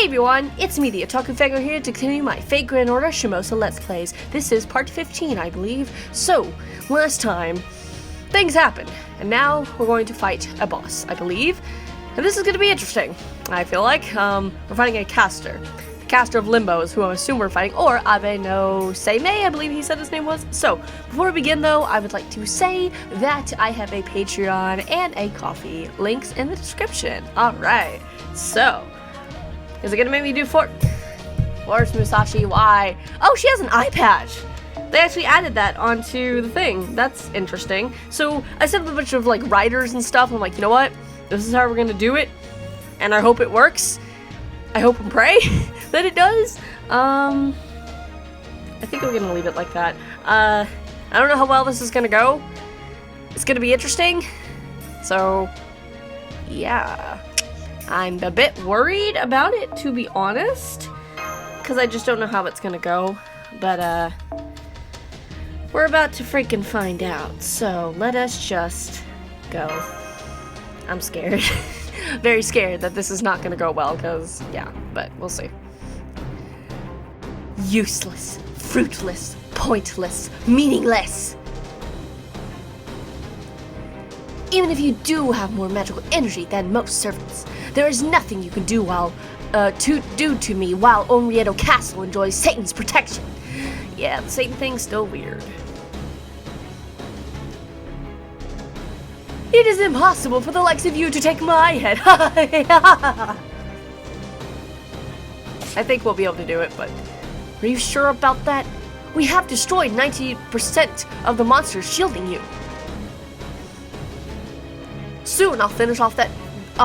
everyone, it's me, the Otaku Fago here, to continue my Fate Grand Order Shimosa Let's Plays. This is part 15, I believe. So, last time, things happened, and now we're going to fight a boss, I believe. And this is going to be interesting, I feel like. We're fighting a caster. The caster of Limbo is who I assume we're fighting, or Abe no Seimei, I believe he said his name was. So, before we begin though, I would like to say that I have a Patreon and a Ko-fi. Links in the description. Alright, so... is it gonna make me do Where's Musashi? Why? Oh, she has an eye patch! They actually added that onto the thing. That's interesting. So, I set up a bunch of, like, riders and stuff. I'm like, you know what? This is how we're gonna do it. And I hope it works. I hope and pray that it does. I think we're gonna leave it like that. I don't know how well this is gonna go. It's gonna be interesting. So, yeah. I'm a bit worried about it, to be honest, because I just don't know how it's gonna go, but, we're about to freaking find out, so let us just go. I'm scared. Very scared that this is not gonna go well, because, yeah, but we'll see. Useless, fruitless, pointless, meaningless. Even if you do have more magical energy than most servants, there is nothing you can do to me while Onriedo Castle enjoys Satan's protection. Yeah, the Satan thing's still weird. It is impossible for the likes of you to take my head. I think we'll be able to do it, but are you sure about that? We have destroyed 90% of the monsters shielding you. Soon I'll finish off the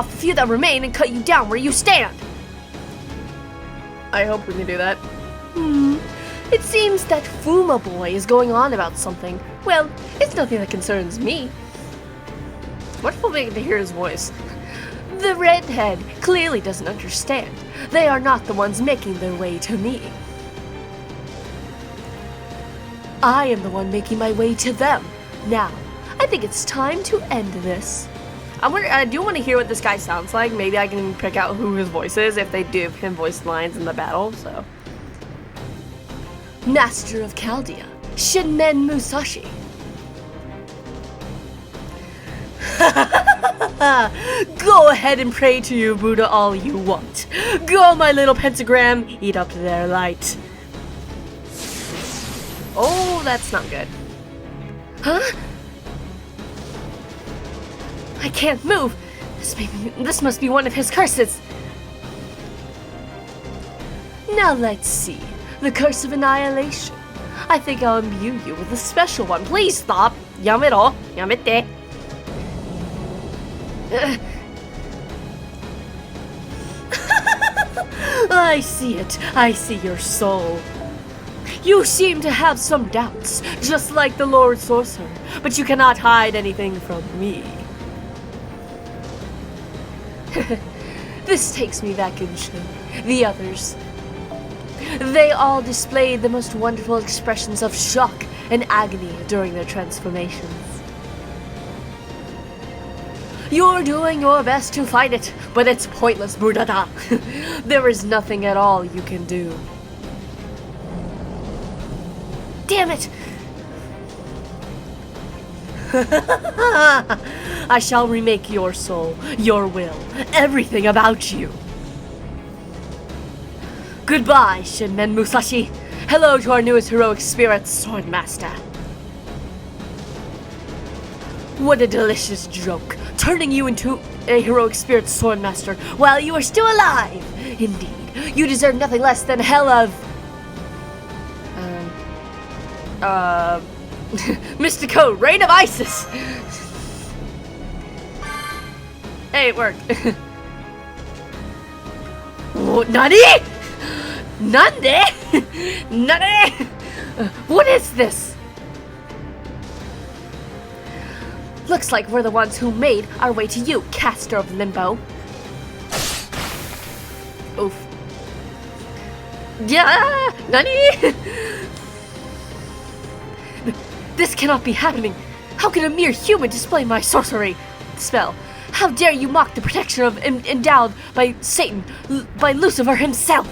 few that remain and cut you down where you stand. I hope we can do that. It seems that Fuma Boy is going on about something. Well, it's nothing that concerns me. Wonderful being to hear his voice. The redhead clearly doesn't understand. They are not the ones making their way to me. I am the one making my way to them. Now, I think it's time to end this. I do want to hear what this guy sounds like. Maybe I can pick out who his voice is if they give him voice lines in the battle, so. Master of Chaldea, Shinmen Musashi. Go ahead and pray to your Buddha all you want. Go, my little pentagram, eat up their light. Oh, that's not good. Huh? I can't move. This must be one of his curses. Now let's see. The curse of annihilation. I think I'll imbue you with a special one. Please stop. Yamero. Yamete. I see it. I see your soul. You seem to have some doubts, just like the Lord Sorcerer, but you cannot hide anything from me. This takes me back in time. The others. They all displayed the most wonderful expressions of shock and agony during their transformations. You're doing your best to fight it, but it's pointless, Budada. There is nothing at all you can do. Damn it! I shall remake your soul, your will, everything about you. Goodbye, Shinmen Musashi. Hello to our newest heroic spirit, Swordmaster. What a delicious joke, turning you into a heroic spirit Swordmaster while you are still alive. Indeed, you deserve nothing less than hell of... Mystico, Reign of Isis! Hey, it worked. Nani? Nande? Nani? What is this? Looks like we're the ones who made our way to you, caster of Limbo. Oof. Yeah! Nani? This cannot be happening. How can a mere human display my sorcery spell? How dare you mock the protection of endowed by Satan, by Lucifer himself?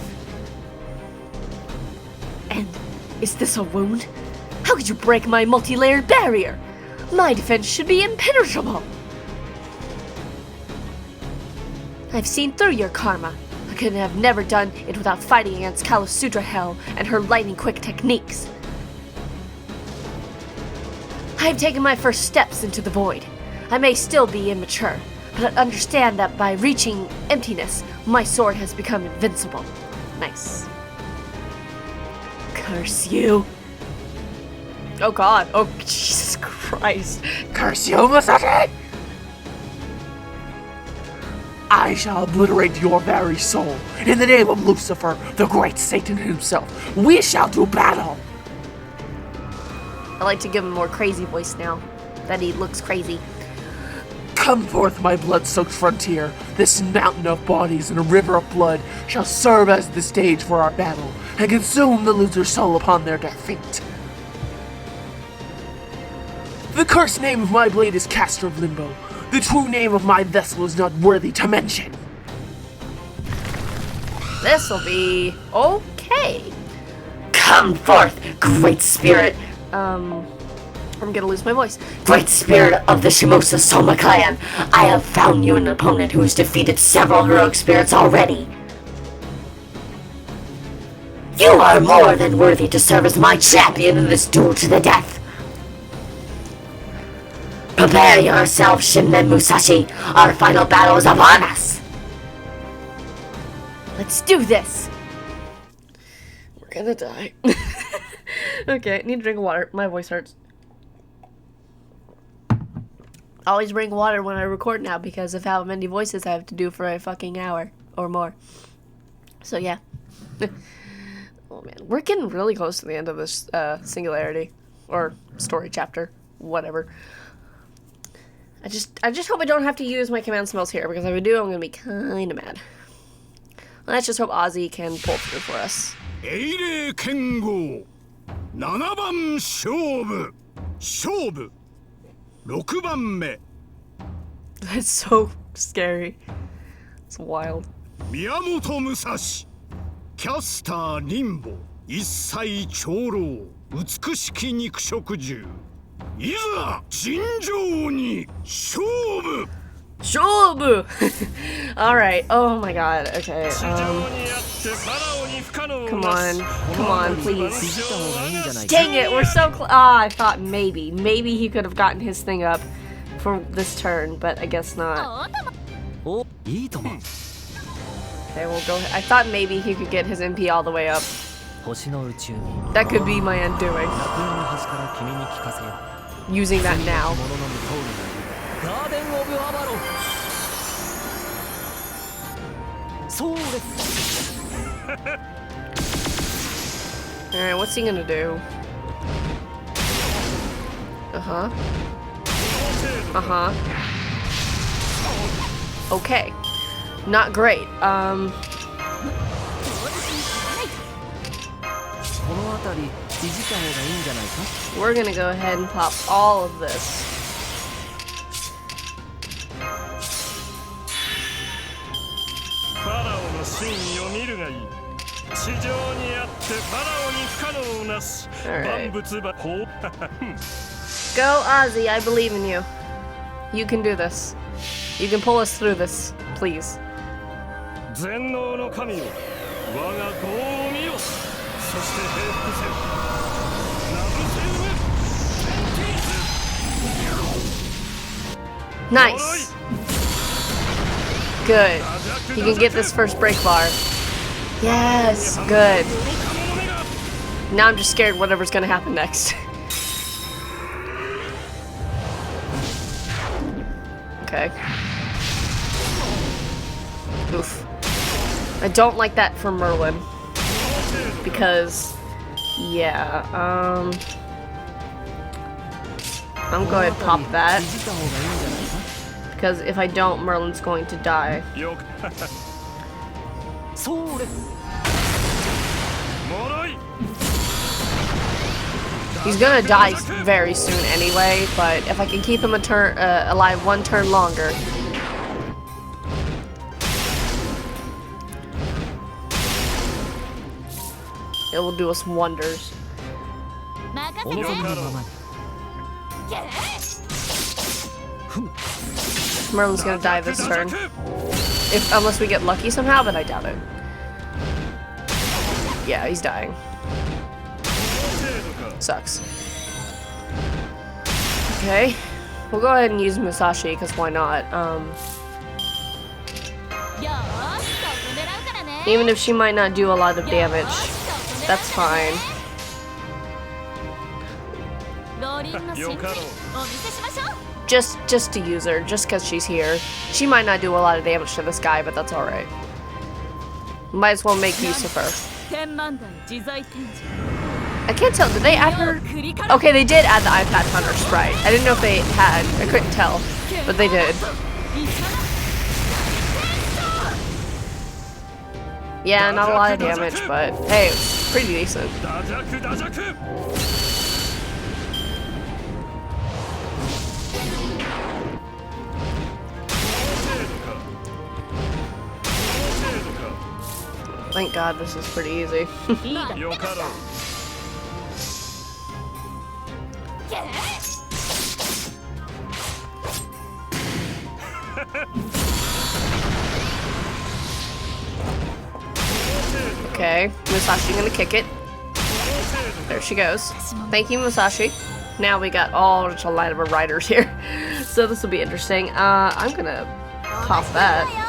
And is this a wound? How could you break my multi-layered barrier? My defense should be impenetrable. I've seen through your karma. I could have never done it without fighting against Kalasutra Hell and her lightning-quick techniques. I have taken my first steps into the void. I may still be immature, but I understand that by reaching emptiness, my sword has become invincible. Nice. Curse you. Oh god. Oh, Jesus Christ. Curse you, Musashi! I shall obliterate your very soul. In the name of Lucifer, the great Satan himself, we shall do battle. I like to give him a more crazy voice now, that he looks crazy. Come forth, my blood-soaked frontier. This mountain of bodies and a river of blood shall serve as the stage for our battle, and consume the loser's soul upon their defeat. The cursed name of my blade is Caster of Limbo. The true name of my vessel is not worthy to mention. This'll be okay. Come forth, great spirit. I'm gonna lose my voice. Great spirit of the Shimosa Soma clan. I have found you an opponent who has defeated several heroic spirits already. You are more than worthy to serve as my champion in this duel to the death. Prepare yourself, Shinmen Musashi. Our final battle is upon us. Let's do this. We're gonna die. Okay, I need to drink water. My voice hurts. I always bring water when I record now because of how many voices I have to do for a fucking hour or more. So yeah. Oh man, we're getting really close to the end of this singularity or story chapter, whatever. I just hope I don't have to use my command spells here, because if I do, I'm gonna be kinda mad. Let's just hope Ozzy can pull through for us. 7番勝負6番目 That's so scary. It's wild. 宮本武蔵キャスターリンボ一切長老美しき肉食獣いざ尋常に勝負 Shobu! Alright, oh my god, okay, come on, please. Dang it, we're so close. I thought maybe he could have gotten his thing up for this turn, but I guess not. Okay, we'll go. I thought maybe he could get his MP all the way up. That could be my undoing. Using that now. Alright, what's he gonna do? Okay. Not great. We're gonna go ahead and pop all of this. Alright. Go, Ozzy, I believe in you. You can do this. You can pull us through this, please. Nice. Good. He can get this first break bar. Yes, good. Now I'm just scared whatever's gonna happen next. Okay. Oof. I don't like that for Merlin. Because, yeah, I'm going to pop that. Because if I don't, Merlin's going to die. He's gonna die very soon anyway, but if I can keep him a turn alive one turn longer, It will do us wonders. Merlin's gonna die this turn. Unless we get lucky somehow, but I doubt it. Yeah, he's dying. Sucks. Okay. We'll go ahead and use Musashi, because why not? Even if she might not do a lot of damage, that's fine. Just to use her, just because she's here. She might not do a lot of damage to this guy, but that's alright. Might as well make use of her. I can't tell, did they add her? Okay, they did add the eye patch on her sprite. I didn't know if they had, I couldn't tell, but they did. Yeah, not a lot of damage, but hey, it's pretty decent. Thank God this is pretty easy. Okay, Musashi gonna kick it. There she goes. Thank you, Musashi. Now we got just a line of riders here. So this will be interesting. I'm gonna pop that. Yeah.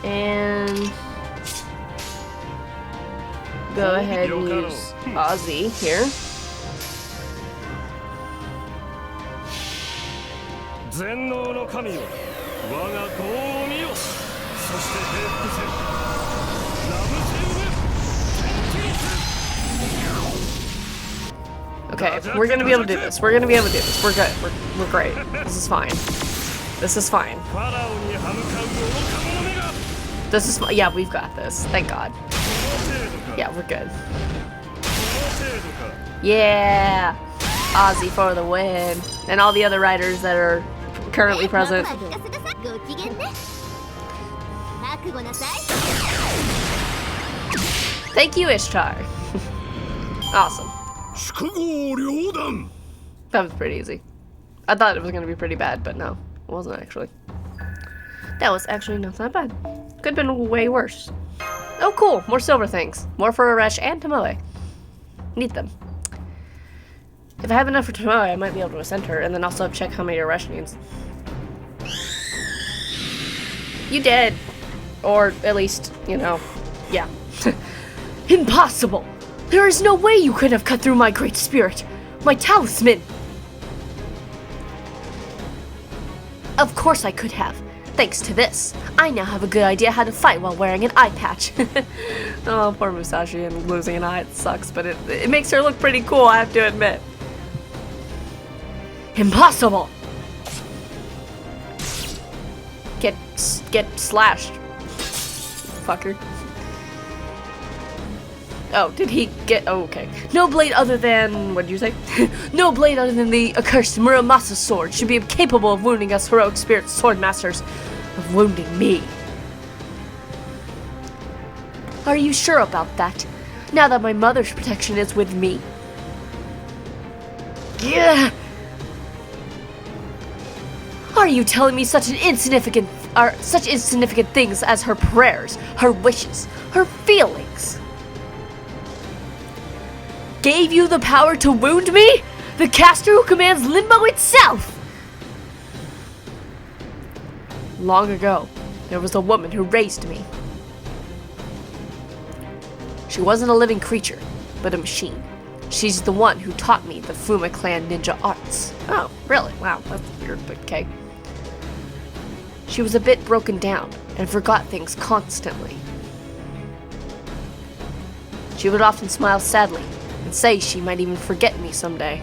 And go ahead and use Ozzy here. Okay, we're gonna be able to do this. We're gonna be able to do this. We're good. We're great. This is fine. This is fine. This is fine. Yeah, we've got this. Thank God. Yeah, we're good. Yeah! Ozzy for the win. And all the other riders that are currently present. Thank you, Ishtar. Awesome. That was pretty easy. I thought it was going to be pretty bad, but no, it wasn't actually. That was actually not that bad. Could have been way worse. Oh, cool. More silver things. More for Arash and Tomoe. Need them. If I have enough for Tomoe, I might be able to ascend her, and then also check how many Arash needs. You did. Or at least, you know, yeah. Impossible! There is no way you could have cut through my great spirit. My talisman! Of course I could have. Thanks to this, I now have a good idea how to fight while wearing an eye patch. Oh, poor Musashi and losing an eye, it sucks, but it makes her look pretty cool, I have to admit. Impossible! Get slashed. Fucker. Oh, did he get... Oh, okay. No blade other than... What did you say? No blade other than the accursed Muramasa sword should be capable of wounding us heroic spirit sword masters. Of wounding me. Are you sure about that? Now that my mother's protection is with me? Yeah. Are you telling me such insignificant things as her prayers, her wishes, her feelings? Gave you the power to wound me? The caster who commands Limbo itself! Long ago, there was a woman who raised me. She wasn't a living creature, but a machine. She's the one who taught me the Fuma clan ninja arts. Oh, really? Wow, that's weird, but okay. She was a bit broken down and forgot things constantly. She would often smile sadly and say she might even forget me someday.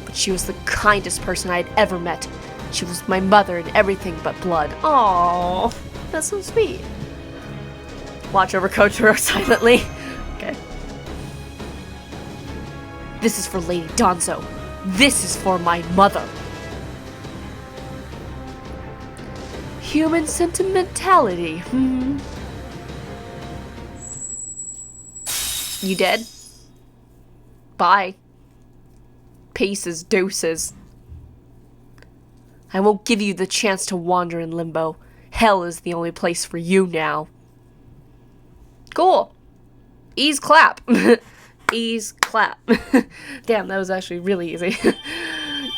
But she was the kindest person I had ever met. She was my mother in everything but blood. Aww, that's so sweet. Watch over Kotaro silently. Okay. This is for Lady Danzo. This is for my mother. Human sentimentality. You dead? Bye. Pieces, deuces. I won't give you the chance to wander in limbo. Hell is the only place for you now. Cool. Ease clap. Ease clap. Damn, that was actually really easy.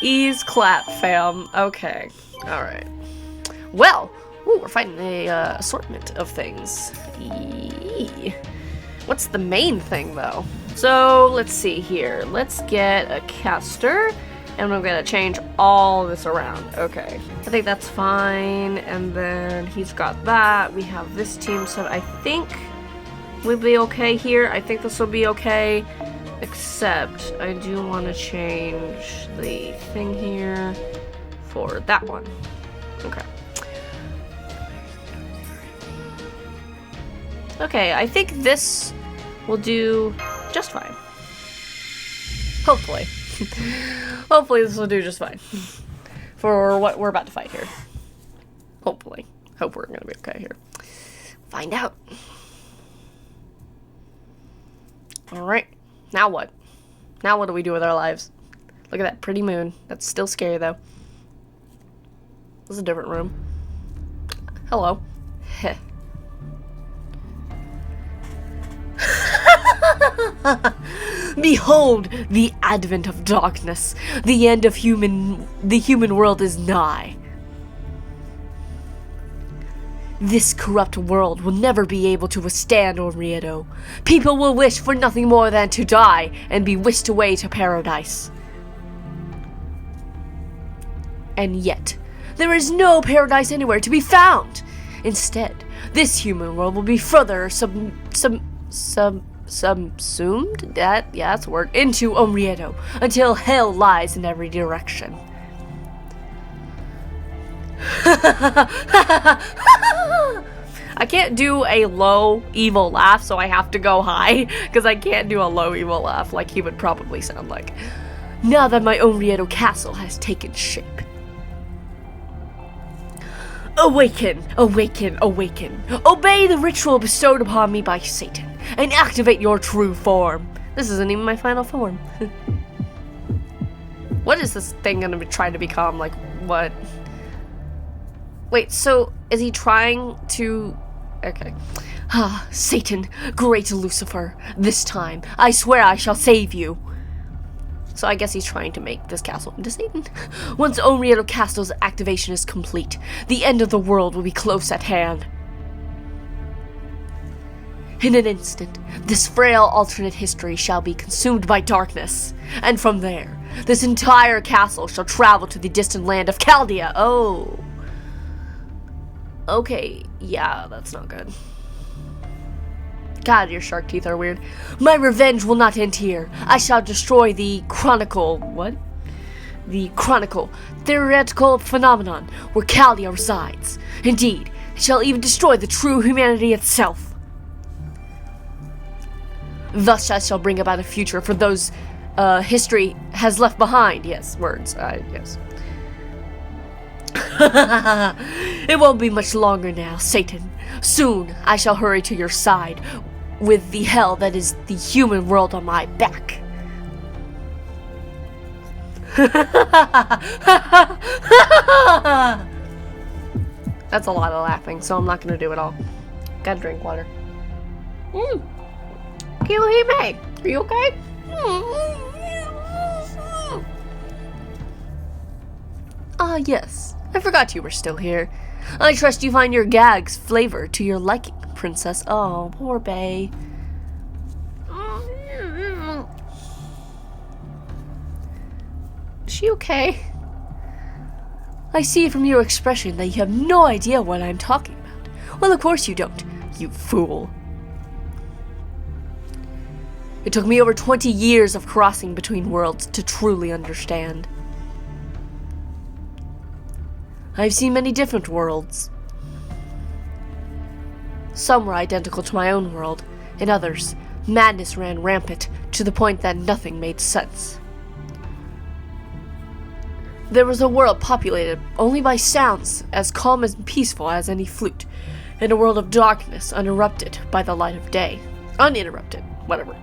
Ease clap, fam. Okay. Alright. Well, ooh, we're fighting a assortment of things. What's the main thing, though? So, let's see here. Let's get a caster, and we're gonna change all this around. Okay. I think that's fine, and then he's got that. We have this team, so I think we'll be okay here. I think this will be okay, except I do want to change the thing here for that one. Okay. Okay, I think this will do just fine. Hopefully. Hopefully this will do just fine. For what we're about to fight here. Hopefully. Hope we're gonna be okay here. Find out. Alright. Now what? Now what do we do with our lives? Look at that pretty moon. That's still scary though. This is a different room. Hello. Heh. Behold the advent of darkness. The end of the human world is nigh. This corrupt world will never be able to withstand Oriedo. People will wish for nothing more than to die and be whisked away to paradise. And yet, there is no paradise anywhere to be found. Instead, this human world will be further subsumed, that's a word, into Oriedo, until hell lies in every direction. I can't do a low evil laugh, so I have to go high, because I can't do a low evil laugh like he would probably sound like. Now that my Oriedo castle has taken shape. Awaken, awaken, awaken. Obey the ritual bestowed upon me by Satan, and activate your true form. This isn't even my final form. What is this thing gonna be trying to become? Like, what? Wait, so is he trying to... Okay. Ah, Satan, great Lucifer, this time, I swear I shall save you. So I guess he's trying to make this castle into Satan. Once Oriedo Castle's activation is complete, the end of the world will be close at hand. In an instant, this frail alternate history shall be consumed by darkness, and from there, this entire castle shall travel to the distant land of Chaldea. Oh. Okay, yeah, that's not good. God, your shark teeth are weird. My revenge will not end here. I shall destroy the chronicle... What? The chronicle, theoretical phenomenon where Chaldea resides. Indeed, it shall even destroy the true humanity itself. Thus I shall bring about a future for those history has left behind. Yes, words. Yes. It won't be much longer now, Satan. Soon I shall hurry to your side with the hell that is the human world on my back. That's a lot of laughing, so I'm not gonna do it all. Gotta drink water. Kiyohime, are you okay? Ah, yes. I forgot you were still here. I trust you find your gag's flavor to your liking, princess. Oh, poor Bay. Is she okay? I see from your expression that you have no idea what I'm talking about. Well, of course you don't, you fool. It took me over 20 years of crossing between worlds to truly understand. I've seen many different worlds. Some were identical to my own world, and others Madness ran rampant, to the point that nothing made sense. There was a world populated only by sounds as calm and peaceful as any flute, and a world of darkness uninterrupted by the light of day. Uninterrupted, whatever.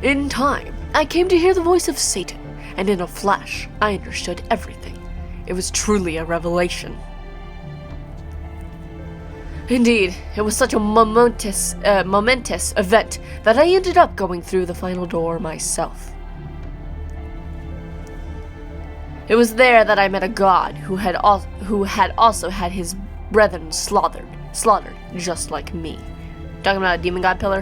In time, I came to hear the voice of Satan, and in a flash, I understood everything. It was truly a revelation. Indeed, it was such a momentous event that I ended up going through the final door myself. It was there that I met a god who had also had his brethren slaughtered, just like me. Talking about a demon god pillar?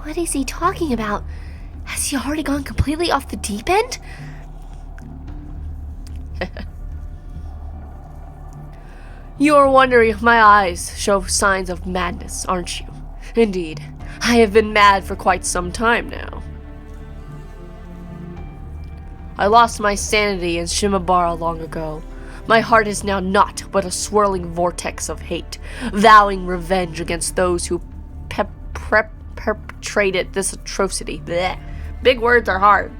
What is he talking about? Has he already gone completely off the deep end? You're wondering if my eyes show signs of madness, aren't you? Indeed, I have been mad for quite some time now. I lost my sanity in Shimabara long ago. My heart is now naught but a swirling vortex of hate, vowing revenge against those who perpetrated this atrocity. Blech. Big words are hard.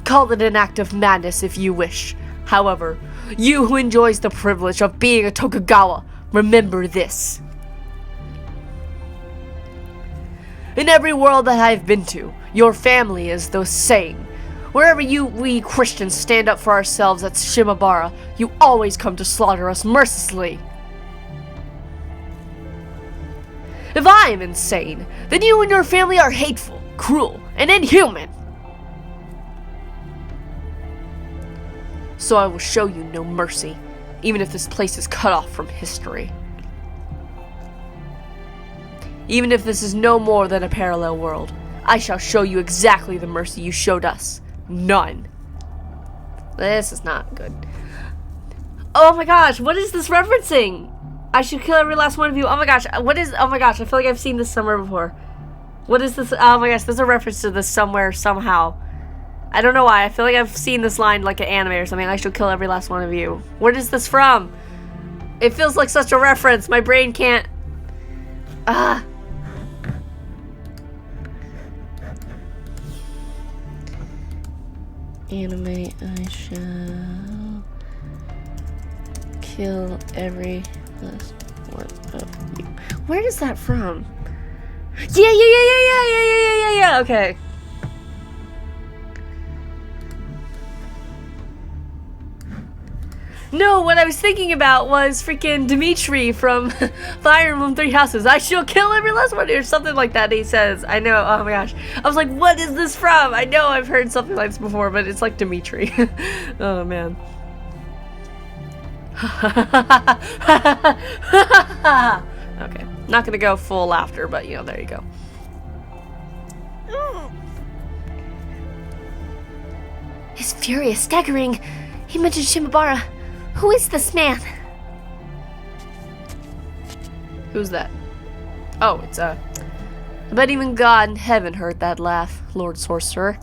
Call it an act of madness if you wish. However, you who enjoys the privilege of being a Tokugawa, remember this. In every world that I've been to, your family is the same. Wherever we Christians stand up for ourselves at Shimabara, you always come to slaughter us mercilessly. If I am insane, then you and your family are hateful, cruel, and inhuman. So I will show you no mercy, even if this place is cut off from history. Even if this is no more than a parallel world, I shall show you exactly the mercy you showed us. None. This is not good. Oh my gosh, what is this referencing? I should kill every last one of you. Oh my gosh, oh my gosh, I feel like I've seen this somewhere before. What is this? Oh my gosh, there's a reference to this somewhere, somehow. I don't know why, I feel like I've seen this line like an anime or something. I shall kill every last one of you. Where is this from? It feels like such a reference, my brain can't... Anime, I shall kill every last one of you. Where is that from? Yeah, okay. No, what I was thinking about was freaking Dimitri from Fire Emblem Three Houses. I shall kill every last one, or something like that he says. I know, oh my gosh. I was like, what is this from? I know I've heard something like this before, but it's like Dimitri. Oh man. Okay, not gonna go full laughter, but you know, there you go. His fury is staggering. He mentioned Shimabara. Who is this man? Who's that? Oh, it's I bet even God in heaven heard that laugh, Lord Sorcerer.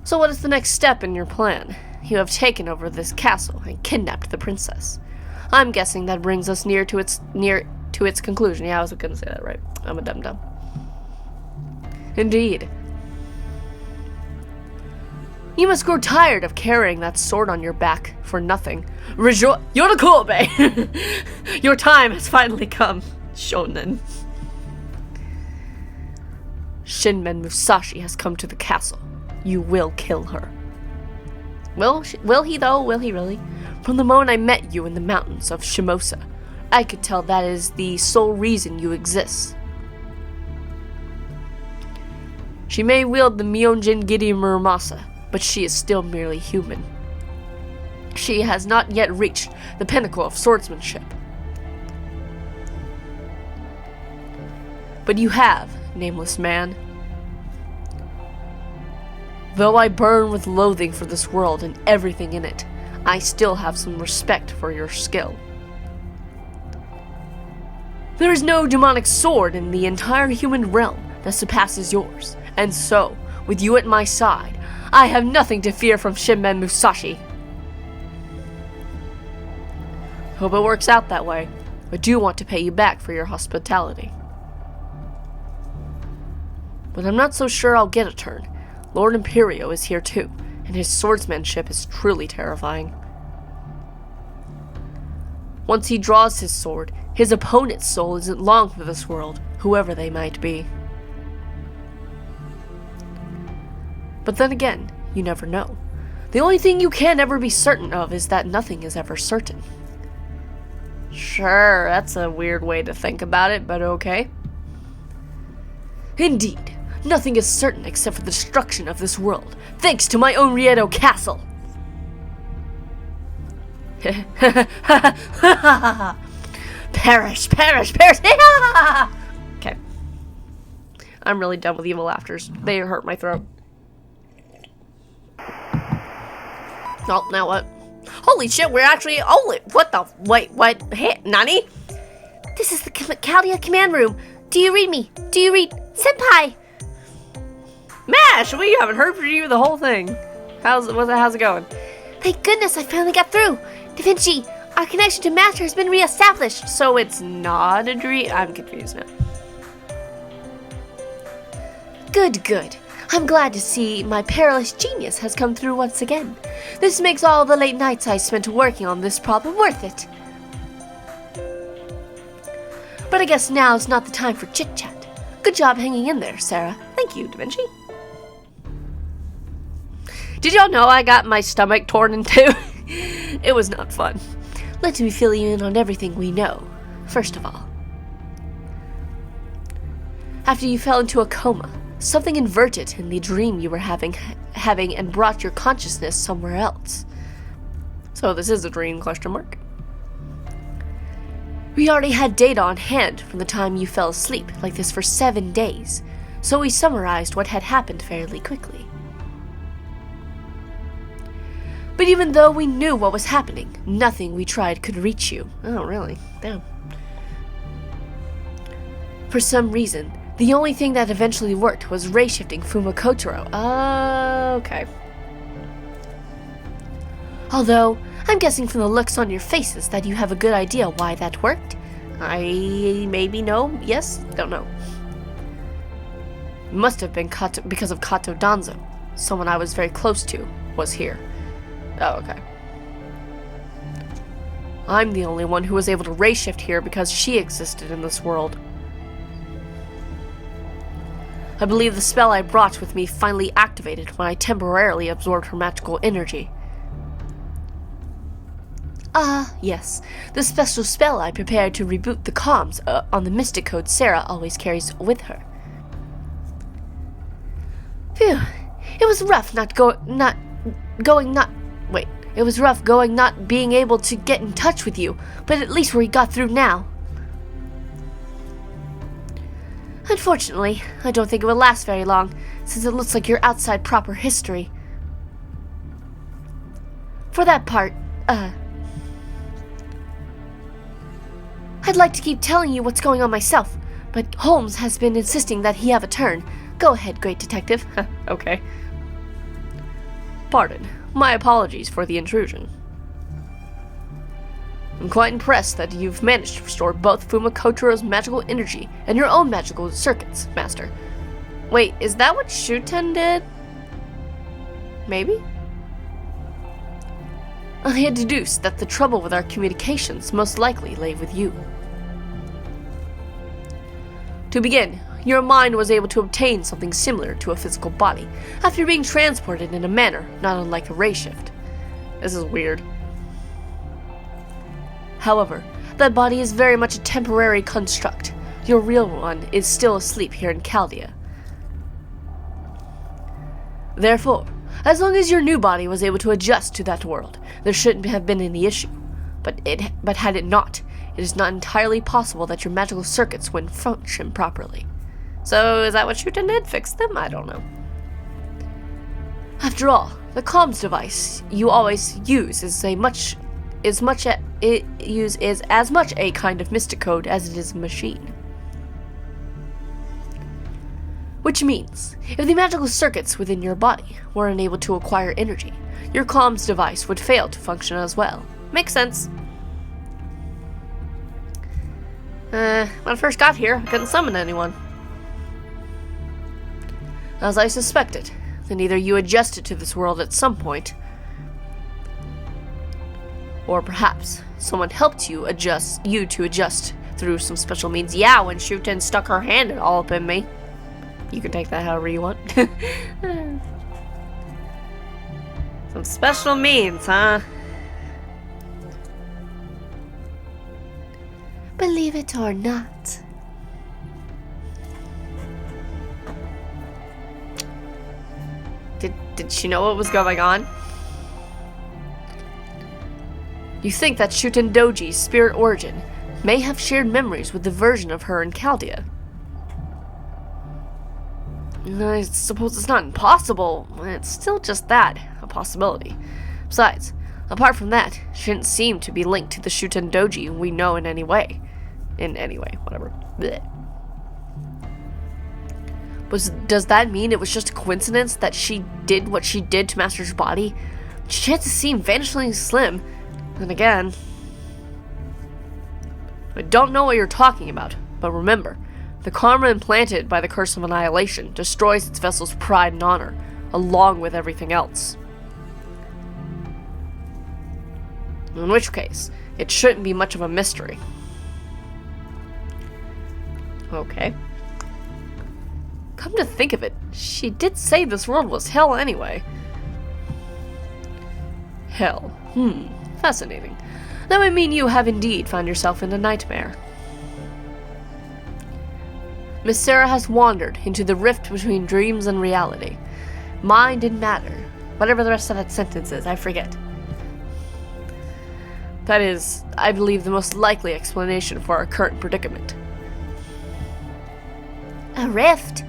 So what is the next step in your plan? You have taken over this castle and kidnapped the princess. I'm guessing that brings us near to its conclusion. Yeah, I was gonna say that right. I'm a dum-dum. Indeed. You must grow tired of carrying that sword on your back for nothing. Yorukobe! Your time has finally come, Shonen. Shinmen Musashi has come to the castle. You will kill her. Will he though? Will he really? From the moment I met you in the mountains of Shimosa, I could tell that is the sole reason you exist. She may wield the Myonjin Giri Muramasa, but she is still merely human. She has not yet reached the pinnacle of swordsmanship. But you have, nameless man. Though I burn with loathing for this world and everything in it, I still have some respect for your skill. There is no demonic sword in the entire human realm that surpasses yours. And so, with you at my side, I have nothing to fear from Shinmen Musashi. Hope it works out that way. I do want to pay you back for your hospitality. But I'm not so sure I'll get a turn. Lord Imperio is here too, and his swordsmanship is truly terrifying. Once he draws his sword, his opponent's soul isn't long for this world, whoever they might be. But then again, you never know. The only thing you can ever be certain of is that nothing is ever certain. Sure, that's a weird way to think about it, but okay. Indeed, nothing is certain except for the destruction of this world, thanks to my own Riedo Castle. Perish, perish, perish! Okay. I'm really done with evil laughters. They hurt my throat. Oh, now what? Holy shit, we're actually... Holy... What the... Wait, what? Hey, Nani? This is the Chaldea command room. Do you read me? Do you read... Senpai? Mash, we haven't heard from you the whole thing. How's it going? Thank goodness I finally got through. Da Vinci, our connection to Master has been reestablished. So it's not a dream? I'm confused now. Good, good. I'm glad to see my perilous genius has come through once again. This makes all the late nights I spent working on this problem worth it. But I guess now's not the time for chit-chat. Good job hanging in there, Sarah. Thank you, Da Vinci. Did y'all know I got my stomach torn in two? It was not fun. Let me fill you in on everything we know. First of all, after you fell into a coma, something inverted in the dream you were having and brought your consciousness somewhere else. So this is a dream, question mark? We already had data on hand from the time you fell asleep like this for 7 days, so we summarized what had happened fairly quickly. But even though we knew what was happening, nothing we tried could reach you. Oh, really? Damn. For some reason, the only thing that eventually worked was ray-shifting Fumakotaro. Okay. Although, I'm guessing from the looks on your faces that you have a good idea why that worked. I maybe know, yes, don't know. It must have been because of Kato Danzo. Someone I was very close to was here. Oh, okay. I'm the only one who was able to ray shift here because she existed in this world. I believe the spell I brought with me finally activated when I temporarily absorbed her magical energy. Yes. The special spell I prepared to reboot the comms on the mystic code Sarah always carries with her. Phew. It was rough not being able to get in touch with you, but at least we got through now. Unfortunately, I don't think it will last very long, since it looks like you're outside proper history. For that part, I'd like to keep telling you what's going on myself, but Holmes has been insisting that he have a turn. Go ahead, great detective. Okay. Pardon. My apologies for the intrusion. I'm quite impressed that you've managed to restore both Fumakotaro's magical energy and your own magical circuits, Master. Wait, is that what Shuten did? Maybe? I had deduced that the trouble with our communications most likely lay with you. To begin, your mind was able to obtain something similar to a physical body after being transported in a manner not unlike a ray shift. This is weird. However, that body is very much a temporary construct. Your real one is still asleep here in Chaldea. Therefore, as long as your new body was able to adjust to that world, there shouldn't have been any issue. But had it not, it is not entirely possible that your magical circuits wouldn't function properly. So, is that what Shuten did? Fix them? I don't know. After all, the comms device you always use is as much a kind of mystic code as it is a machine. Which means, if the magical circuits within your body were unable to acquire energy, your comms device would fail to function as well. Makes sense. When I first got here, I couldn't summon anyone. As I suspected, then either you adjusted to this world at some point, or perhaps someone helped you to adjust through some special means. Yeah, when Shuten stuck her hand all up in me. You can take that however you want. Some special means, huh? Believe it or not. Did she know what was going on? You think that Shuten Doji's spirit origin may have shared memories with the version of her in Chaldea. I suppose it's not impossible. It's still just that, a possibility. Besides, apart from that, she didn't seem to be linked to the Shuten Doji we know in any way. Whatever. Blech. Does that mean it was just a coincidence that she did what she did to Master's body? Chances seem vanishingly slim. Then again, I don't know what you're talking about, but remember, the karma implanted by the Curse of Annihilation destroys its vessel's pride and honor, along with everything else. In which case, it shouldn't be much of a mystery. Okay. Come to think of it, she did say this world was hell anyway. Hell. Fascinating. That would mean you have indeed found yourself in a nightmare. Miss Sarah has wandered into the rift between dreams and reality. Mind and matter. Whatever the rest of that sentence is, I forget. That is, I believe, the most likely explanation for our current predicament. A rift?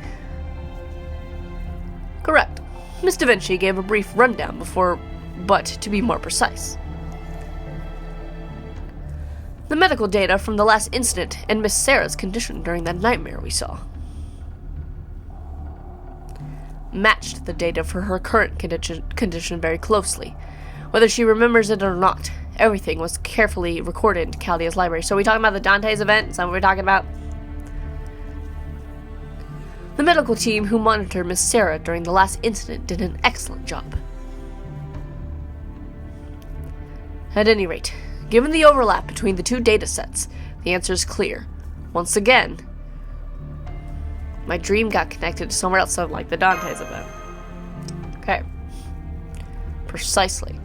Correct. Miss Da Vinci gave a brief rundown before, but to be more precise. The medical data from the last incident and Miss Sarah's condition during that nightmare we saw matched the data for her current condition very closely. Whether she remembers it or not, everything was carefully recorded in Chaldea's library. So are we talking about the Dante's event? Is that what we're talking about? The medical team who monitored Miss Sarah during the last incident did an excellent job. At any rate, given the overlap between the two data sets, the answer is clear. Once again, my dream got connected to somewhere else, so like the Dante's event. Okay. Precisely.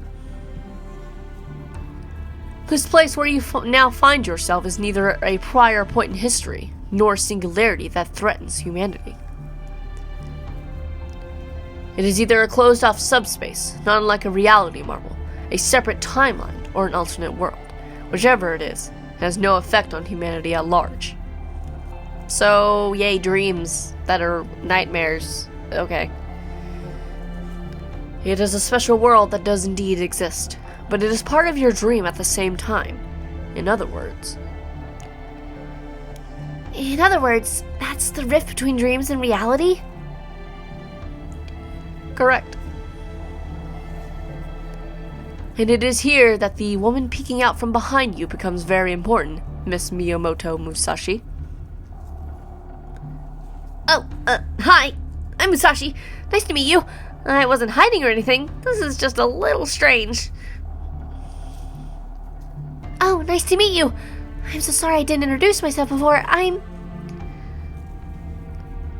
This place where you now find yourself is neither a prior point in history, nor a singularity that threatens humanity. It is either a closed-off subspace, not unlike a reality marble, a separate timeline, or an alternate world. Whichever it is, it has no effect on humanity at large. So, yay, dreams that are nightmares. Okay. It is a special world that does indeed exist, but it is part of your dream at the same time. In other words, That's the rift between dreams and reality? correct. And it is here that the woman peeking out from behind you becomes very important, Miss Miyamoto Musashi. Oh, hi. I'm Musashi. Nice to meet you. I wasn't hiding or anything. This is just a little strange. Oh, nice to meet you. I'm so sorry I didn't introduce myself before.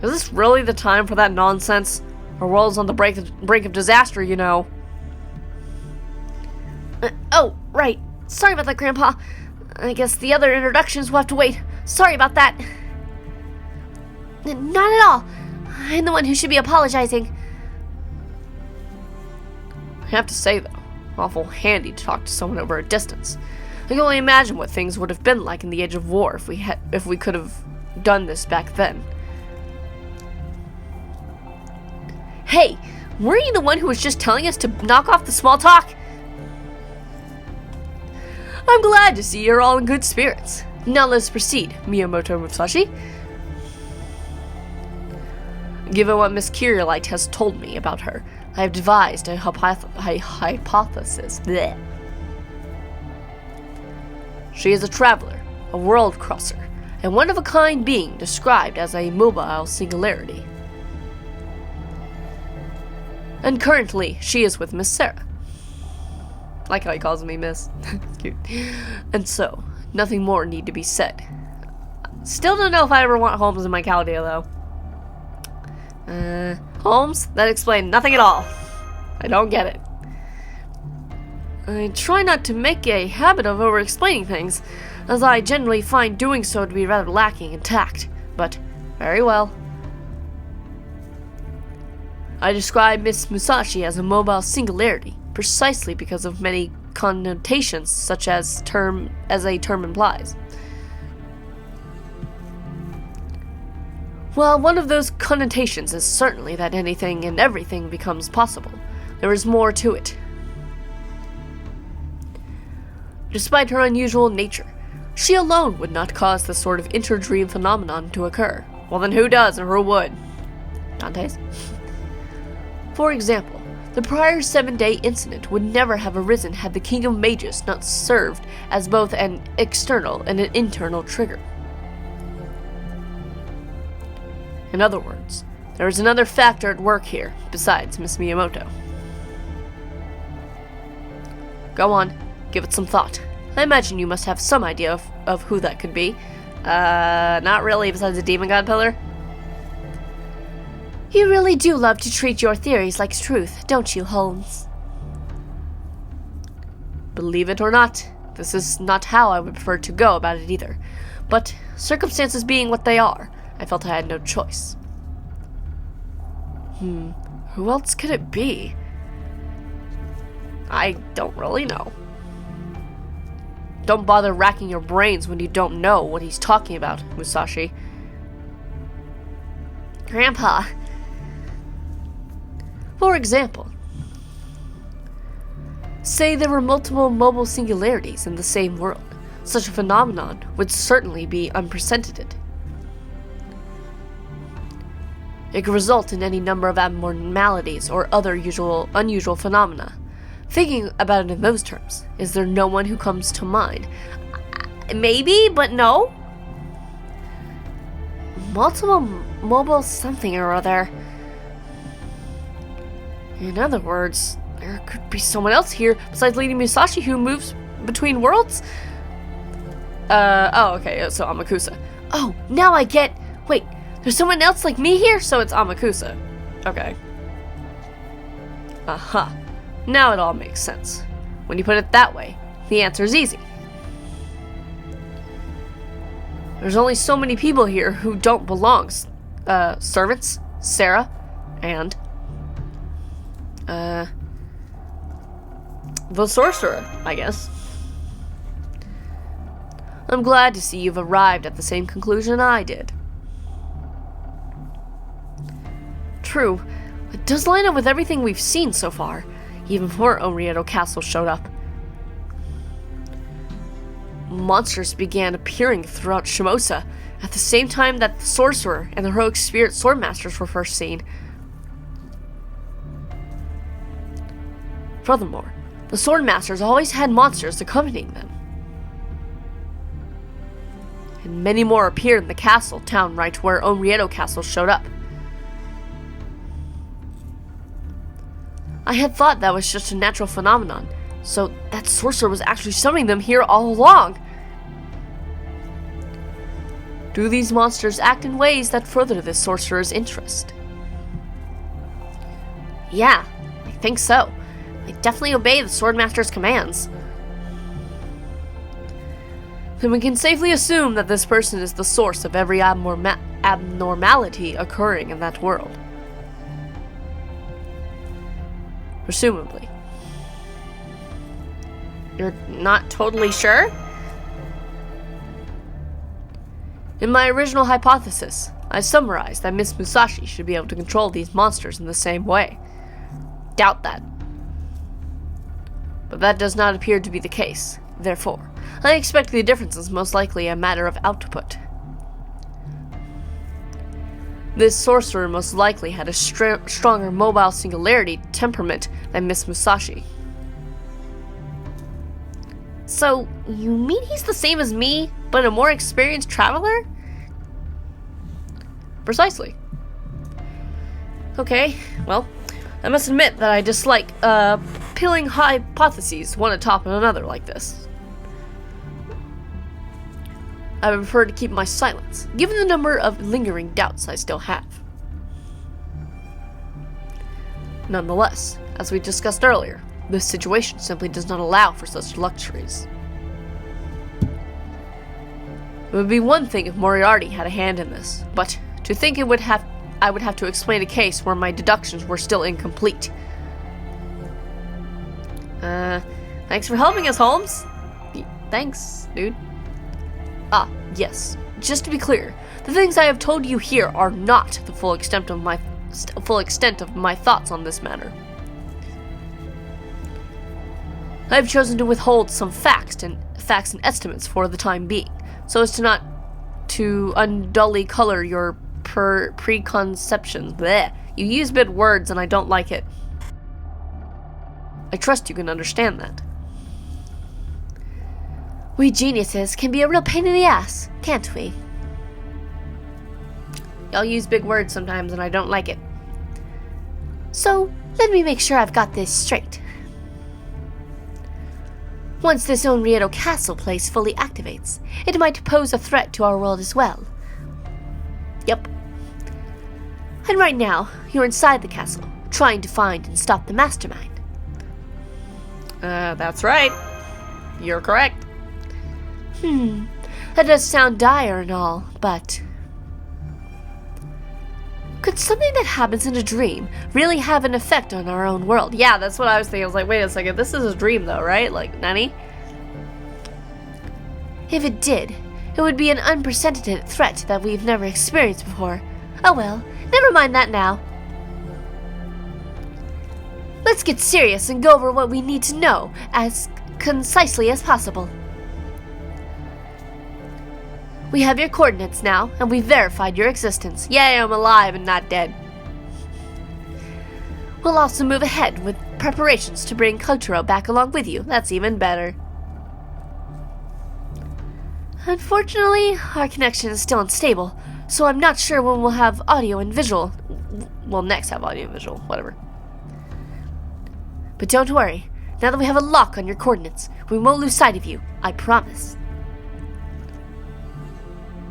Is this really the time for that nonsense? Our world's on the brink of disaster, you know. Oh, right. Sorry about that, Grandpa. I guess the other introductions will have to wait. Sorry about that. Not at all. I'm the one who should be apologizing. I have to say, though, awful handy to talk to someone over a distance. I can only imagine what things would have been like in the Age of War if we could have done this back then. Hey, weren't you the one who was just telling us to knock off the small talk? I'm glad to see you're all in good spirits. Now let's proceed, Miyamoto Musashi. Given what Miss Curiolite has told me about her, I have devised a hypothesis. Blech. She is a traveler, a world crosser, and one-of-a-kind being described as a mobile singularity. And currently, she is with Miss Sarah. Like how he calls me Miss. It's cute. And so, nothing more need to be said. Still don't know if I ever want Holmes in my Chaldea, though. Holmes? That explained nothing at all. I don't get it. I try not to make a habit of over-explaining things, as I generally find doing so to be rather lacking in tact. But, very well. I describe Miss Musashi as a mobile singularity, precisely because of many connotations, such as a term implies. Well, one of those connotations is certainly that anything and everything becomes possible. There is more to it. Despite her unusual nature, she alone would not cause this sort of interdream phenomenon to occur. Well, then who does, and who would? Dante's? For example, the prior 7-day incident would never have arisen had the King of Mages not served as both an external and an internal trigger. In other words, there is another factor at work here, besides Miss Miyamoto. Go on, give it some thought. I imagine you must have some idea of who that could be. Not really, besides the demon god pillar. You really do love to treat your theories like truth, don't you, Holmes? Believe it or not, this is not how I would prefer to go about it either. But, circumstances being what they are, I felt I had no choice. Who else could it be? I don't really know. Don't bother racking your brains when you don't know what he's talking about, Musashi. Grandpa. For example, say there were multiple mobile singularities in the same world. Such a phenomenon would certainly be unprecedented. It could result in any number of abnormalities or other unusual phenomena. Thinking about it in those terms, is there no one who comes to mind? Maybe, but no. Multiple mobile something or other. In other words, there could be someone else here besides Lady Musashi who moves between worlds? Oh, okay, so Amakusa. Oh, now I get... Wait, there's someone else like me here? So it's Amakusa. Okay. Aha. Now it all makes sense. When you put it that way, the answer is easy. There's only so many people here who don't belong. Servants, Sarah, and... the sorcerer, I guess. I'm glad to see you've arrived at the same conclusion I did. True, it does line up with everything we've seen so far, even before Onrieto Castle showed up. Monsters began appearing throughout Shimosa at the same time that the sorcerer and the heroic spirit swordmasters were first seen. Furthermore, the swordmasters always had monsters accompanying them. And many more appeared in the castle town right where Onrieto Castle showed up. I had thought that was just a natural phenomenon, so that sorcerer was actually summoning them here all along. Do these monsters act in ways that further this sorcerer's interest? Yeah, I think so. They definitely obey the swordmaster's commands. Then we can safely assume that this person is the source of every abnormality occurring in that world. Presumably. You're not totally sure? In my original hypothesis, I summarized that Miss Musashi should be able to control these monsters in the same way. Doubt that. But that does not appear to be the case. Therefore, I expect the difference is most likely a matter of output. This sorcerer most likely had a stronger mobile singularity temperament than Miss Musashi. So, you mean he's the same as me, but a more experienced traveler? Precisely. Okay, well, I must admit that I dislike, peeling hypotheses one atop of another like this. I would prefer to keep my silence, given the number of lingering doubts I still have. Nonetheless, as we discussed earlier, this situation simply does not allow for such luxuries. It would be one thing if Moriarty had a hand in this, but to think I would have to explain a case where my deductions were still incomplete. Thanks for helping us, Holmes. Thanks, dude. Ah, yes. Just to be clear, the things I have told you here are not the full extent of my thoughts on this matter. I have chosen to withhold some facts and estimates for the time being, so as to undully color your preconceptions. Bleh. You use big words and I don't like it. I trust you can understand that. We geniuses can be a real pain in the ass, can't we? Y'all use big words sometimes and I don't like it. So, let me make sure I've got this straight. Once this Onriedo Castle place fully activates, it might pose a threat to our world as well. Yep. And right now, you're inside the castle, trying to find and stop the mastermind. That's right. You're correct. That does sound dire and all, but... could something that happens in a dream really have an effect on our own world? Yeah, that's what I was thinking. I was like, wait a second, this is a dream though, right? Like, Nani? If it did, it would be an unprecedented threat that we've never experienced before. Oh well, never mind that now. Let's get serious and go over what we need to know as concisely as possible. We have your coordinates now, and we've verified your existence. Yay, I'm alive and not dead. We'll also move ahead with preparations to bring Kotaro back along with you. That's even better. Unfortunately, our connection is still unstable, so I'm not sure when we'll have audio and visual. We'll next have audio and visual, whatever. But don't worry, now that we have a lock on your coordinates, we won't lose sight of you, I promise.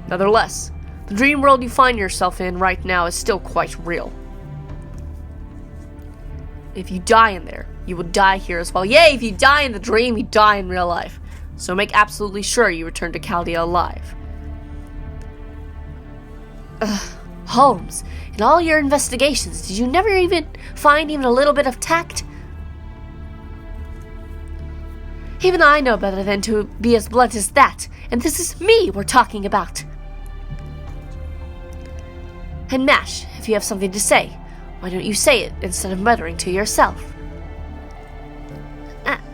Nevertheless, the dream world you find yourself in right now is still quite real. If you die in there, you will die here as well. Yay, if you die in the dream, you die in real life. So make absolutely sure you return to Chaldea alive. Holmes, in all your investigations, did you never even find even a little bit of tact? Even I know better than to be as blunt as that, and this is me we're talking about. And Mash, if you have something to say, why don't you say it instead of muttering to yourself?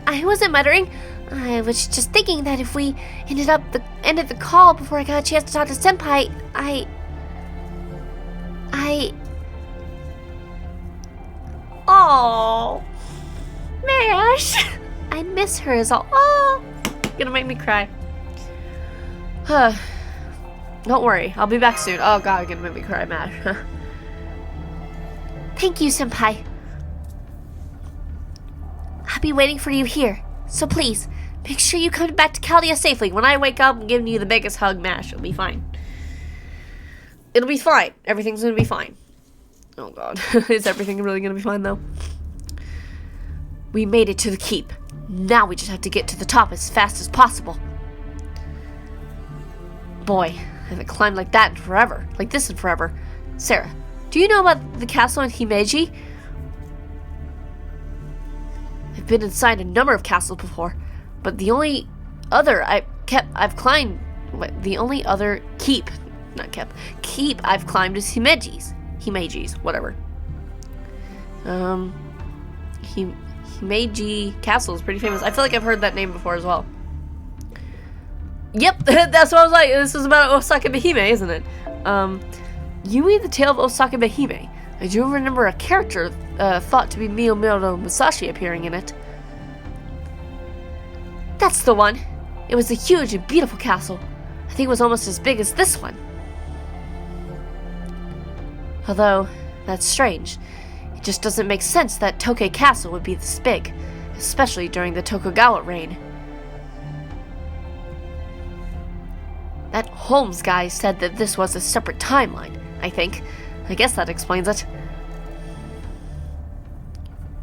I wasn't muttering. I was just thinking that if we ended the call before I got a chance to talk to Senpai, Oh, Mash, I miss her as all. Oh, gonna make me cry. Don't worry, I'll be back soon. Oh god, you're gonna make me cry, Mash. Thank you, Senpai. I'll be waiting for you here, so please, make sure you come back to Chaldea safely. When I wake up, I'm giving you the biggest hug, Mash. It'll be fine. It'll be fine. Everything's gonna be fine. Oh god, is everything really gonna be fine, though? We made it to the keep. Now we just have to get to the top as fast as possible. Boy, I haven't climbed like that in forever. Like this in forever. Sarah, do you know about the castle in Himeji? I've been inside a number of castles before, but the only other keep I've climbed is Himeji's, whatever. Himeji Castle is pretty famous. I feel like I've heard that name before as well. Yep, that's what I was like. This is about Osaka Behime, isn't it? You mean the tale of Osaka Behime? I do remember a character thought to be Miyamoto Musashi appearing in it. That's the one. It was a huge and beautiful castle. I think it was almost as big as this one. Although, that's strange. It just doesn't make sense that Tokei Castle would be this big, especially during the Tokugawa reign. That Holmes guy said that this was a separate timeline, I think. I guess that explains it.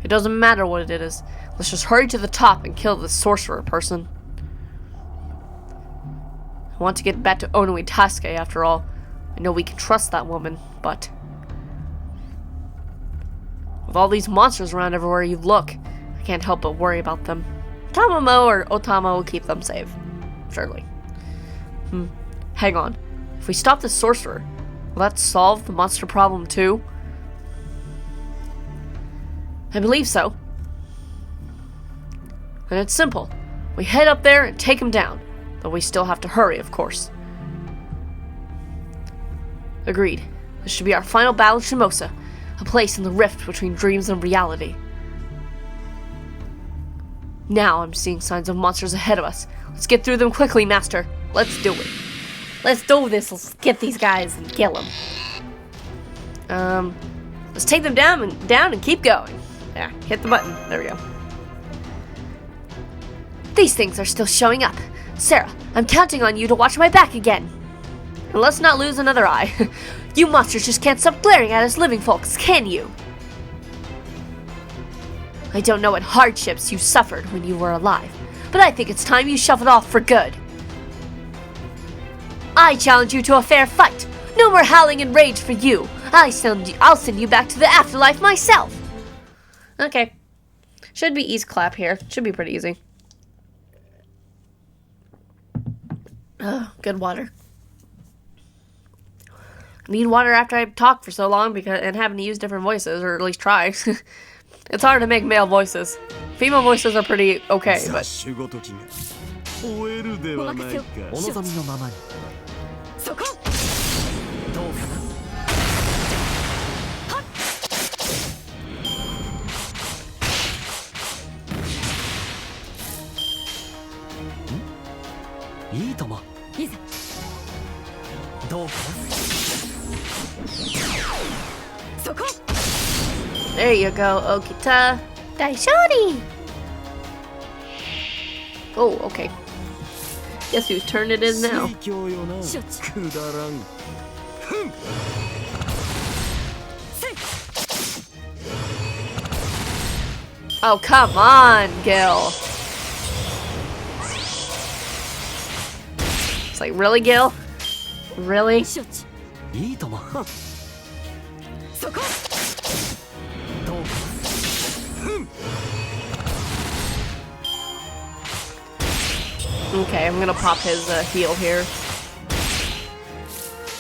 It doesn't matter what it is. Let's just hurry to the top and kill this sorcerer person. I want to get back to Onoi Tasuke after all. I know we can trust that woman, but with all these monsters around everywhere you look, I can't help but worry about them. Tamamo or Otama will keep them safe. Surely. Hang on. If we stop the sorcerer, will that solve the monster problem too? I believe so. And it's simple. We head up there and take him down. Though we still have to hurry, of course. Agreed. This should be our final battle in Shimosa. A place in the rift between dreams and reality. Now I'm seeing signs of monsters ahead of us. Let's get through them quickly, Master. Let's do it. Let's do this. Let's get these guys and kill them. Let's take them down and keep going. Yeah, hit the button. There we go. These things are still showing up. Sarah, I'm counting on you to watch my back again. And let's not lose another eye. You monsters just can't stop glaring at us living folks, can you? I don't know what hardships you suffered when you were alive, but I think it's time you shuffled off for good. I challenge you to a fair fight. No more howling and rage for you. I'll send you back to the afterlife myself. Okay. Should be ease clap here. Should be pretty easy. Oh, good water. I need water after I talk for so long and having to use different voices, or at least try. It's hard to make male voices. Female voices are pretty okay, but... There you go, Okita. Daishori! Oh, okay. Guess whose turn it is now. Oh, come on, Gil. It's like, really, Gil? Really? Okay, I'm gonna pop his heal here.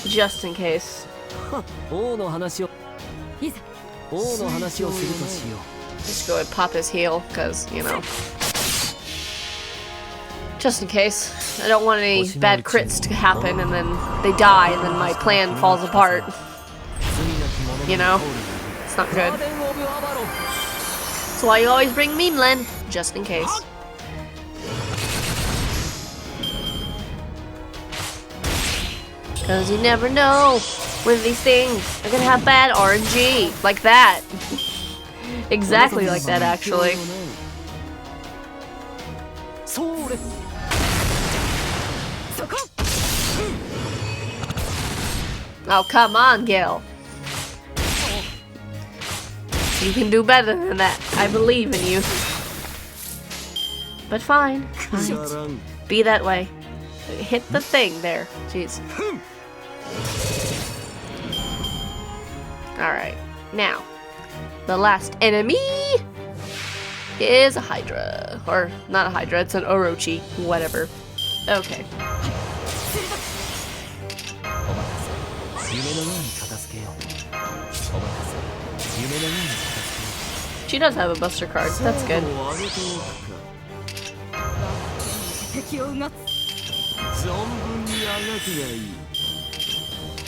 Just in case. Just go ahead and pop his heal, because, you know. Just in case. I don't want any bad crits to happen and then they die and then my plan falls apart. You know? It's not good. That's why you always bring Meme Len, just in case. Because you never know when these things are gonna have bad RNG. Like that. Exactly like that, actually. Oh, come on, Gil. You can do better than that. I believe in you. But fine. Fine. Be that way. Hit the thing there. Jeez. Alright. Now, the last enemy is a Hydra. Or, not a Hydra, it's an Orochi. Whatever. Okay. She does have a buster card. That's good.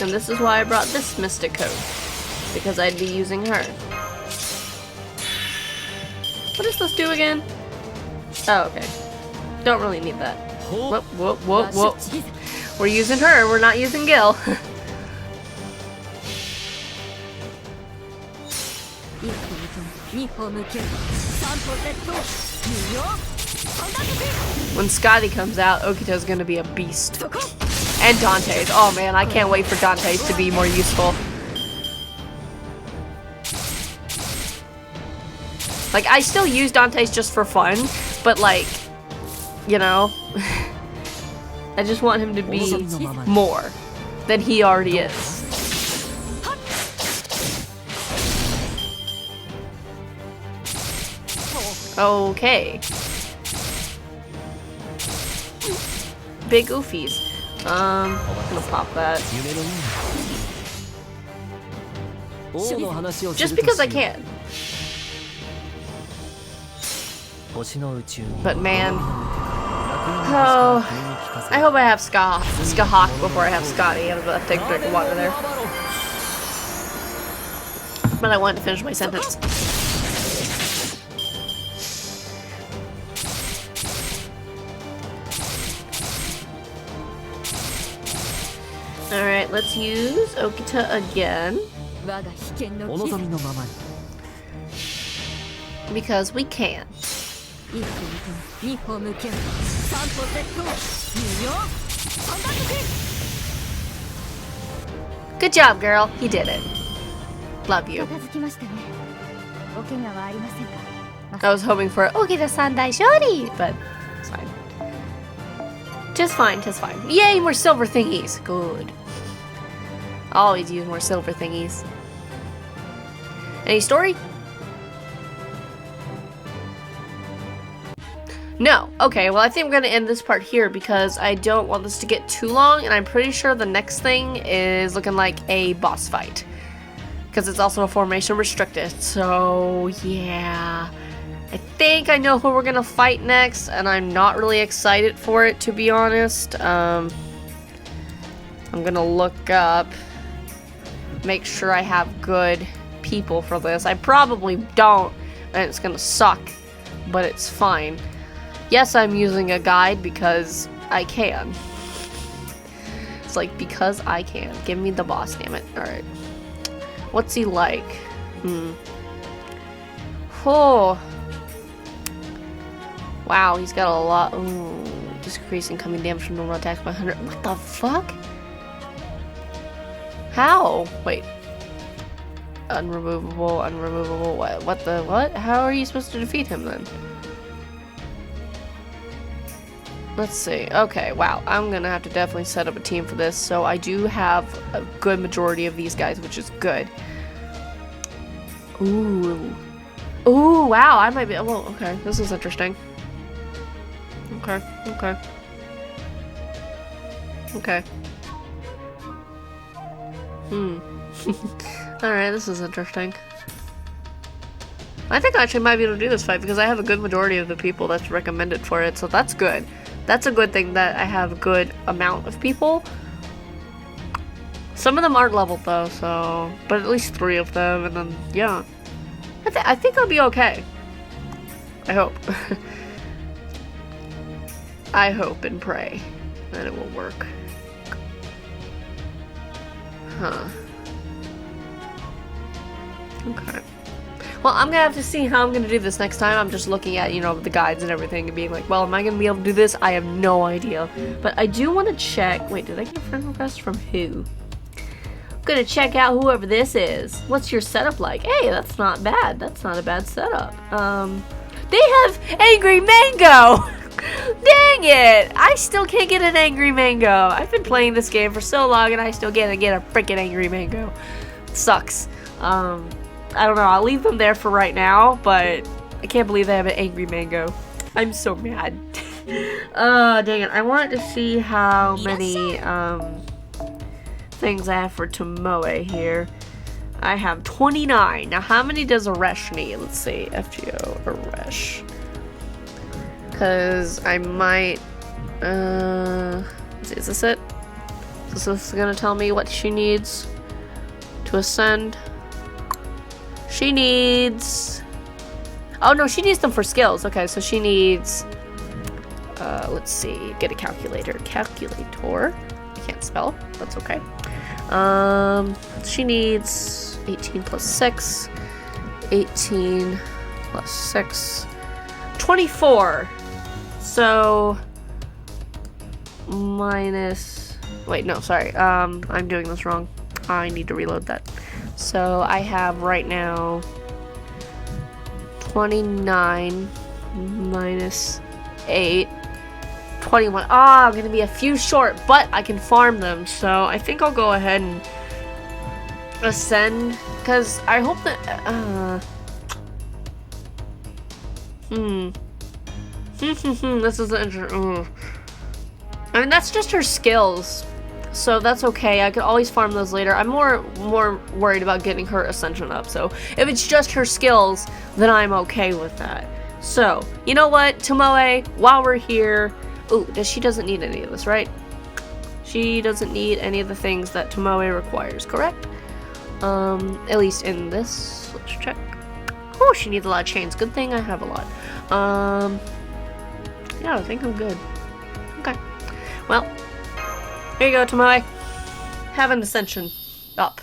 And this is why I brought this Mystic Coat. Because I'd be using her. What does this do again? Oh, okay. Don't really need that. Whoop, whoop, whoop, whoop. We're using her, we're not using Gil. When Scotty comes out, Okito's gonna be a beast. And Dante's. Oh man, I can't wait for Dante's to be more useful. Like, I still use Dante's just for fun, but like, you know, I just want him to be more than he already is. Okay. Big oofies. I'm gonna pop that. Just because I can. But man, oh, I hope I have Skahawk before I have Scotty. I'm about to take a drink of water there. But I wanted to finish my sentence. Alright, let's use Okita again. Because we can. Good job, girl. He did it. Love you. I was hoping for Okita-san Daishori, but it's fine. Just fine, just fine. Yay, more silver thingies. Good. Always use more silver thingies. Any story? No. Okay, well I think I'm going to end this part here because I don't want this to get too long, and I'm pretty sure the next thing is looking like a boss fight. Because it's also a formation restricted, so yeah. I think I know who we're going to fight next, and I'm not really excited for it, to be honest. I'm going to look up, make sure I have good people for this. I probably don't, and it's going to suck, but it's fine. Yes, I'm using a guide because I can. It's like, because I can. Give me the boss, damn it. Alright. What's he like? Oh. Wow, he's got a lot. Ooh, decrease incoming damage from normal attacks by 100. What the fuck? How? Wait. Unremovable, unremovable. What the what? How are you supposed to defeat him then? Let's see. Okay, wow. I'm gonna have to definitely set up a team for this. So I do have a good majority of these guys, which is good. Ooh. Ooh, wow. I might be. Well, okay. This is interesting. Okay, okay. Okay. Alright, this is interesting. I think I actually might be able to do this fight because I have a good majority of the people that's recommended for it, so that's good. That's a good thing that I have a good amount of people. Some of them aren't leveled though, so... But at least 3 of them, and then, yeah. I think I'll be okay. I hope. I hope and pray that it will work. Huh. Okay. Well, I'm gonna have to see how I'm gonna do this next time. I'm just looking at, you know, the guides and everything and being like, well, am I gonna be able to do this? I have no idea. But I do want to check. Wait, did I get a friend request from who? I'm gonna check out whoever this is. What's your setup like? Hey, that's not bad. That's not a bad setup. They have Angry Mango! Dang it! I still can't get an Angry Mango. I've been playing this game for so long and I still can't get a freaking Angry Mango. It sucks. I don't know. I'll leave them there for right now, but I can't believe they have an Angry Mango. I'm so mad. Dang it. I wanted to see how many things I have for Tomoe here. I have 29. Now, how many does Aresh need? Let's see. FGO Aresh. Because I might... is this it? Is this gonna tell me what she needs to ascend? She needs... Oh no, she needs them for skills. Okay, so she needs... let's see. Get a calculator. Calculator. I can't spell. That's okay. She needs 18 plus 6. 18 plus 6. 24. So... minus... Wait, no, sorry. I'm doing this wrong. I need to reload that. So I have right now 29 minus 8. 21. Ah, I'm gonna be a few short, but I can farm them. So I think I'll go ahead and ascend, because I hope that... This is interesting. I mean, that's just her skills, so that's okay. I could always farm those later. I'm more worried about getting her ascension up. So if it's just her skills, then I'm okay with that. So you know what, Tomoe, while we're here, ooh, she doesn't need any of this, right? She doesn't need any of the things that Tomoe requires, correct? At least in this. Let's check. Oh, she needs a lot of chains. Good thing I have a lot. Yeah, I think I'm good. Okay. Well, here you go, Tomoe. Have an ascension up.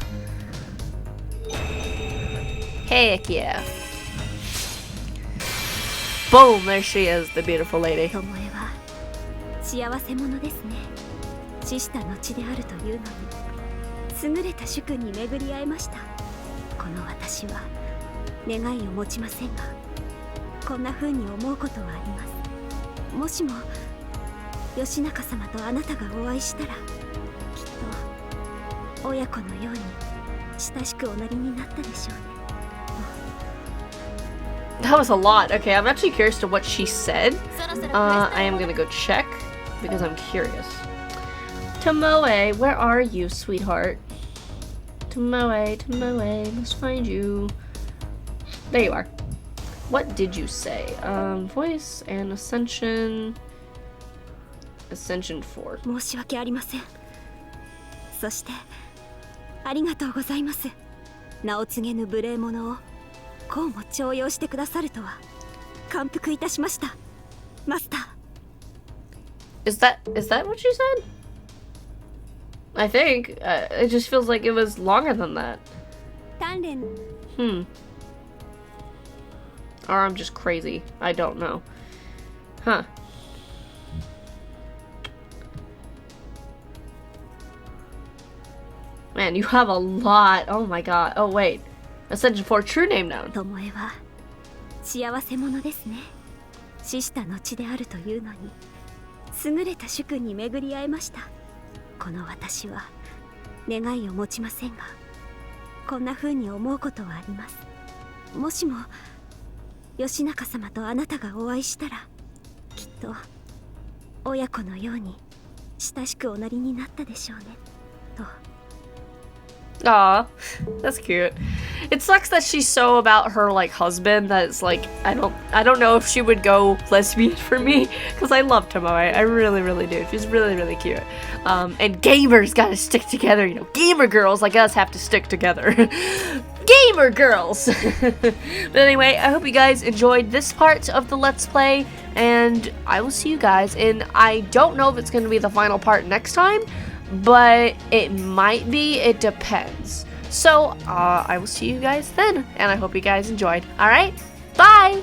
Heck yeah. Boom, there she is, the beautiful lady. 巴は幸せ者ですね。死した後であるというのに優れた主君に巡り会えました。この私は願いを持ちませんが、こんな風に思うことはあります。もしも義仲様とあなたがお会いしたら、きっと親子のように親しくおなりになったでしょうね。 That was a lot. Okay, I'm actually curious to what she said. I am gonna go check because I'm curious. Tomoe, where are you, sweetheart? Tomoe, Tomoe, must find you. There you are. What did you say? Voice and ascension. Ascension 4. 申し訳ありません。そしてありがとうございます。名を告げぬ無礼者をこうも重用してくださるとは感服いたしました、マスター。Is that what she said? I think it just feels like it was longer than that. 鍛錬。Or I'm just crazy. I don't know. Huh. Man, you have a lot. Oh my god. Oh wait. Ascension 4 true name known. 巴は幸せ者ですね。死した後であるというのに優れた主君に巡り会えました。この私は願いを持ちませんが、こんな風に思うことはあります。もしも義仲様とあなたがお会いしたら、きっと親子のように親しくおなりになったでしょうねと。 Aw, that's cute. It sucks that she's so about her like husband that it's like I don't know if she would go lesbian for me, because I love Tomoe. I really do. She's really cute. And gamers gotta stick together, you know. Gamer girls like us have to stick together. Gamer girls. But anyway, I hope you guys enjoyed this part of the Let's Play, and I will see you guys in, I don't know if it's gonna be the final part next time, but it might be. It depends. So I will see you guys then, and I hope you guys enjoyed. All right, bye.